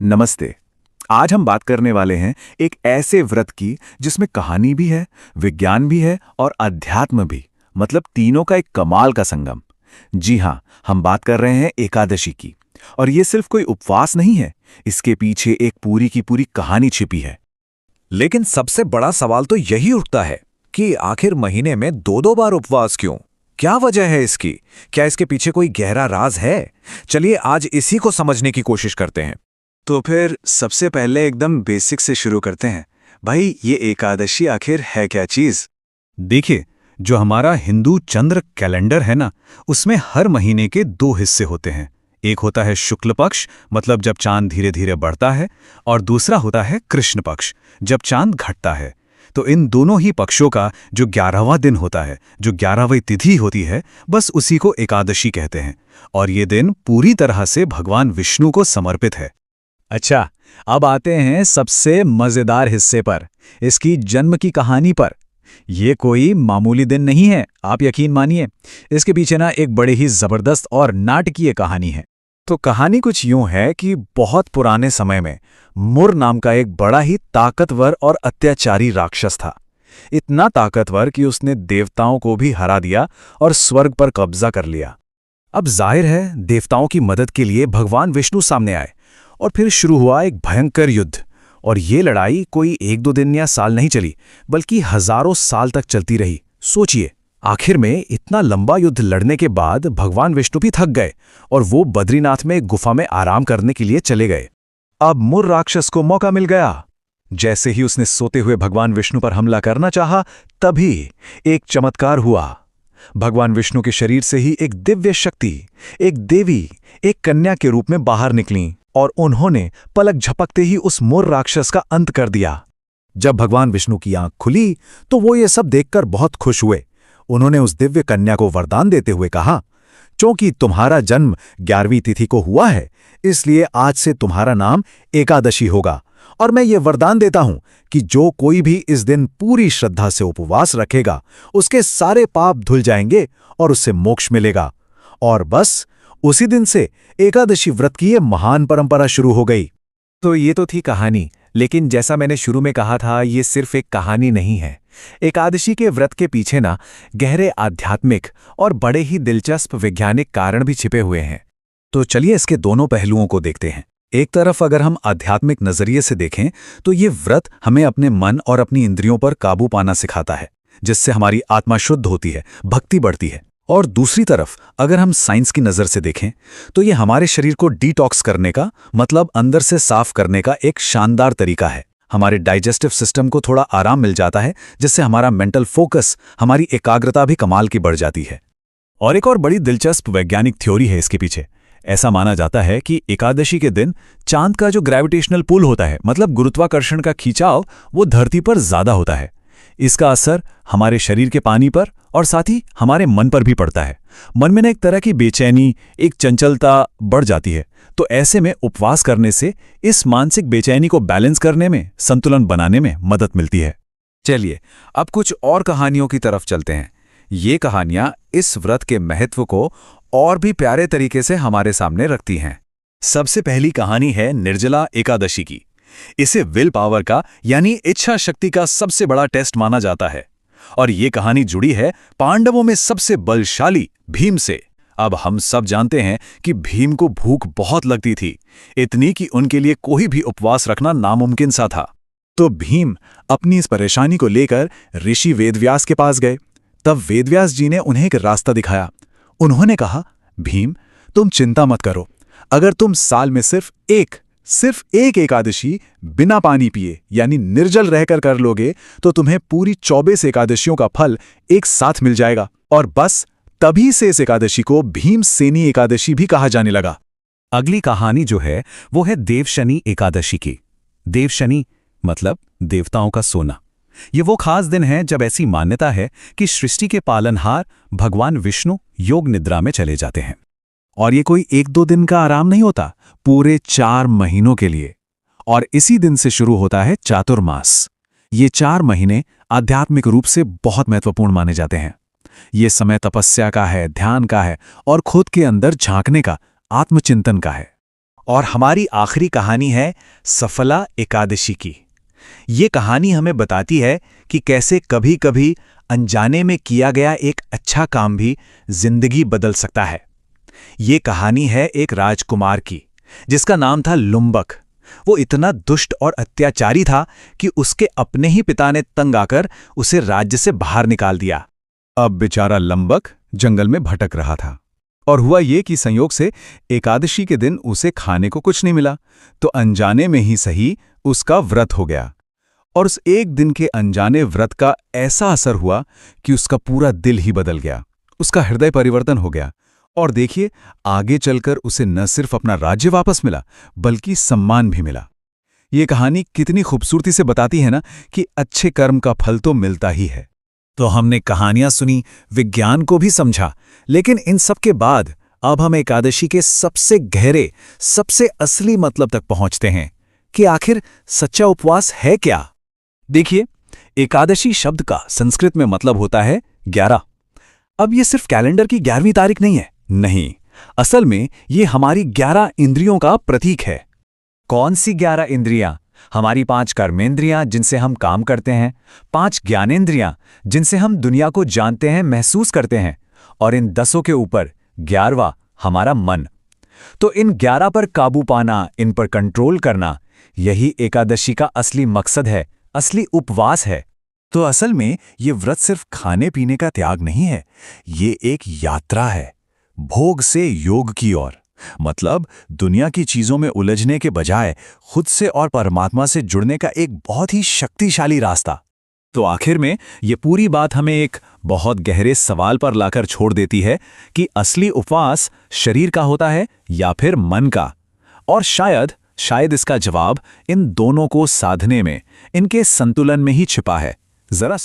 नमस्ते। आज हम बात करने वाले हैं एक ऐसे व्रत की जिसमें कहानी भी है, विज्ञान भी है और अध्यात्म भी, मतलब तीनों का एक कमाल का संगम। जी हाँ, हम बात कर रहे हैं एकादशी की। और ये सिर्फ कोई उपवास नहीं है, इसके पीछे एक पूरी की पूरी कहानी छिपी है। लेकिन सबसे बड़ा सवाल तो यही उठता है कि आखिर महीने में दो दो बार उपवास क्यों? क्या वजह है इसकी? क्या इसके पीछे कोई गहरा राज है? चलिए आज इसी को समझने की कोशिश करते हैं। तो फिर सबसे पहले एकदम बेसिक से शुरू करते हैं। भाई, ये एकादशी आखिर है क्या चीज? देखिए, जो हमारा हिंदू चंद्र कैलेंडर है ना, उसमें हर महीने के दो हिस्से होते हैं। एक होता है शुक्ल पक्ष, मतलब जब चांद धीरे धीरे बढ़ता है, और दूसरा होता है कृष्ण पक्ष, जब चांद घटता है। तो इन दोनों ही पक्षों का जो 11वां दिन होता है, जो 11वीं तिथि होती है, बस उसी को एकादशी कहते हैं। और ये दिन पूरी तरह से भगवान विष्णु को समर्पित है। अच्छा, अब आते हैं सबसे मजेदार हिस्से पर, इसकी जन्म की कहानी पर। ये कोई मामूली दिन नहीं है, आप यकीन मानिए। इसके पीछे ना एक बड़े ही जबरदस्त और नाटकीय कहानी है। तो कहानी कुछ यूं है कि बहुत पुराने समय में मुर नाम का एक बड़ा ही ताकतवर और अत्याचारी राक्षस था। इतना ताकतवर कि उसने देवताओं को भी हरा दिया और स्वर्ग पर कब्जा कर लिया। अब जाहिर है, देवताओं की मदद के लिए भगवान विष्णु सामने आए और फिर शुरू हुआ एक भयंकर युद्ध। और ये लड़ाई कोई एक दो दिन या साल नहीं चली, बल्कि हजारों साल तक चलती रही। सोचिए, आखिर में इतना लंबा युद्ध लड़ने के बाद भगवान विष्णु भी थक गए और वो बद्रीनाथ में एक गुफा में आराम करने के लिए चले गए। अब मुर राक्षस को मौका मिल गया। जैसे ही उसने सोते हुए भगवान विष्णु पर हमला करना चाहा, तभी एक चमत्कार हुआ। भगवान विष्णु के शरीर से ही एक दिव्य शक्ति, एक देवी, एक कन्या के रूप में बाहर निकली और उन्होंने पलक झपकते ही उस मुर राक्षस का अंत कर दिया। जब भगवान विष्णु की आंख खुली तो वो ये सब देखकर बहुत खुश हुए। उन्होंने उस दिव्य कन्या को वरदान देते हुए कहा, क्योंकि तुम्हारा जन्म 11वीं तिथि को हुआ है, इसलिए आज से तुम्हारा नाम एकादशी होगा। और मैं ये वरदान देता हूं कि जो कोई भी इस दिन पूरी श्रद्धा से उपवास रखेगा, उसके सारे पाप धुल जाएंगे और उससे मोक्ष मिलेगा। और बस उसी दिन से एकादशी व्रत की ये महान परंपरा शुरू हो गई। तो ये तो थी कहानी, लेकिन जैसा मैंने शुरू में कहा था, ये सिर्फ एक कहानी नहीं है। एकादशी के व्रत के पीछे ना गहरे आध्यात्मिक और बड़े ही दिलचस्प वैज्ञानिक कारण भी छिपे हुए हैं। तो चलिए इसके दोनों पहलुओं को देखते हैं। एक तरफ अगर हम आध्यात्मिक नजरिए से देखें तो ये व्रत हमें अपने मन और अपनी इंद्रियों पर काबू पाना सिखाता है, जिससे हमारी आत्मा शुद्ध होती है, भक्ति बढ़ती है। और दूसरी तरफ अगर हम साइंस की नज़र से देखें तो ये हमारे शरीर को डिटॉक्स करने का, मतलब अंदर से साफ करने का एक शानदार तरीका है। हमारे डाइजेस्टिव सिस्टम को थोड़ा आराम मिल जाता है, जिससे हमारा मेंटल फोकस, हमारी एकाग्रता भी कमाल की बढ़ जाती है। और एक और बड़ी दिलचस्प वैज्ञानिक थ्योरी है इसके पीछे। ऐसा माना जाता है कि एकादशी के दिन चांद का जो ग्रेविटेशनल पुल होता है, मतलब गुरुत्वाकर्षण का खिंचाव, वो धरती पर ज्यादा होता है। इसका असर हमारे शरीर के पानी पर और साथ ही हमारे मन पर भी पड़ता है। मन में ना एक तरह की बेचैनी, एक चंचलता बढ़ जाती है। तो ऐसे में उपवास करने से इस मानसिक बेचैनी को बैलेंस करने में, संतुलन बनाने में मदद मिलती है। चलिए अब कुछ और कहानियों की तरफ चलते हैं। ये कहानियां इस व्रत के महत्व को और भी प्यारे तरीके से हमारे सामने रखती हैं। सबसे पहली कहानी है निर्जला एकादशी की। इसे विल पावर का, यानी इच्छा शक्ति का सबसे बड़ा टेस्ट माना जाता है। और ये कहानी जुड़ी है पांडवों में सबसे बलशाली भीम से। अब हम सब जानते हैं कि भीम को भूख बहुत लगती थी, इतनी कि उनके लिए कोई भी उपवास रखना नामुमकिन सा था। तो भीम अपनी इस परेशानी को लेकर ऋषि वेदव्यास के पास गए। तब वेदव्यास जी ने उन्हें एक रास्ता दिखाया। उन्होंने कहा, भीम, तुम चिंता मत करो। अगर तुम साल में सिर्फ एक एकादशी बिना पानी पिए, यानी निर्जल रहकर कर लोगे, तो तुम्हें पूरी 24 एकादशियों का फल एक साथ मिल जाएगा। और बस तभी से इस एकादशी को भीमसेनी एकादशी भी कहा जाने लगा। अगली कहानी जो है वो है देवशनि एकादशी की। देवशनि मतलब देवताओं का सोना। ये वो खास दिन है जब ऐसी मान्यता है कि सृष्टि के पालनहार भगवान विष्णु योग निद्रा में चले जाते हैं। और ये कोई एक दो दिन का आराम नहीं होता, पूरे 4 महीनों के लिए। और इसी दिन से शुरू होता है चातुर्मास। ये 4 महीने आध्यात्मिक रूप से बहुत महत्वपूर्ण माने जाते हैं। ये समय तपस्या का है, ध्यान का है और खुद के अंदर झांकने का, आत्मचिंतन का है। और हमारी आखिरी कहानी है सफला एकादशी की। ये कहानी हमें बताती है कि कैसे कभी-कभी अनजाने में किया गया एक अच्छा काम भी जिंदगी बदल सकता है। ये कहानी है एक राजकुमार की, जिसका नाम था लुम्बक। वो इतना दुष्ट और अत्याचारी था कि उसके अपने ही पिता ने तंग आकर उसे राज्य से बाहर निकाल दिया। अब बेचारा लंबक जंगल में भटक रहा था, और हुआ ये कि संयोग से एकादशी के दिन उसे खाने को कुछ नहीं मिला, तो अनजाने में ही सही उसका व्रत हो गया। और उस एक दिन के अनजाने व्रत का ऐसा असर हुआ कि उसका पूरा दिल ही बदल गया, उसका हृदय परिवर्तन हो गया। और देखिए, आगे चलकर उसे न सिर्फ अपना राज्य वापस मिला, बल्कि सम्मान भी मिला। ये कहानी कितनी खूबसूरती से बताती है ना कि अच्छे कर्म का फल तो मिलता ही है। तो हमने कहानियां सुनी, विज्ञान को भी समझा, लेकिन इन सब के बाद अब हम एकादशी के सबसे गहरे, सबसे असली मतलब तक पहुंचते हैं कि आखिर सच्चा उपवास है क्या। देखिए, एकादशी शब्द का संस्कृत में मतलब होता है 11। अब ये सिर्फ कैलेंडर की 11वीं तारीख नहीं है, नहीं, असल में ये हमारी 11 इंद्रियों का प्रतीक है। कौन सी 11 इंद्रियां? हमारी 5 कर्मेंद्रियां जिनसे हम काम करते हैं, 5 ज्ञानेंद्रियां जिनसे हम दुनिया को जानते हैं, महसूस करते हैं, और इन 10 के ऊपर 11वां हमारा मन। तो इन 11 पर काबू पाना, इन पर कंट्रोल करना, यही एकादशी का असली मकसद है, असली उपवास है। तो असल में ये व्रत सिर्फ खाने पीने का त्याग नहीं है, ये एक यात्रा है, भोग से योग की ओर। मतलब दुनिया की चीजों में उलझने के बजाय खुद से और परमात्मा से जुड़ने का एक बहुत ही शक्तिशाली रास्ता। तो आखिर में ये पूरी बात हमें एक बहुत गहरे सवाल पर लाकर छोड़ देती है कि असली उपवास शरीर का होता है या फिर मन का। और शायद इसका जवाब इन दोनों को साधने में, इनके संतुलन में ही छिपा है। जरा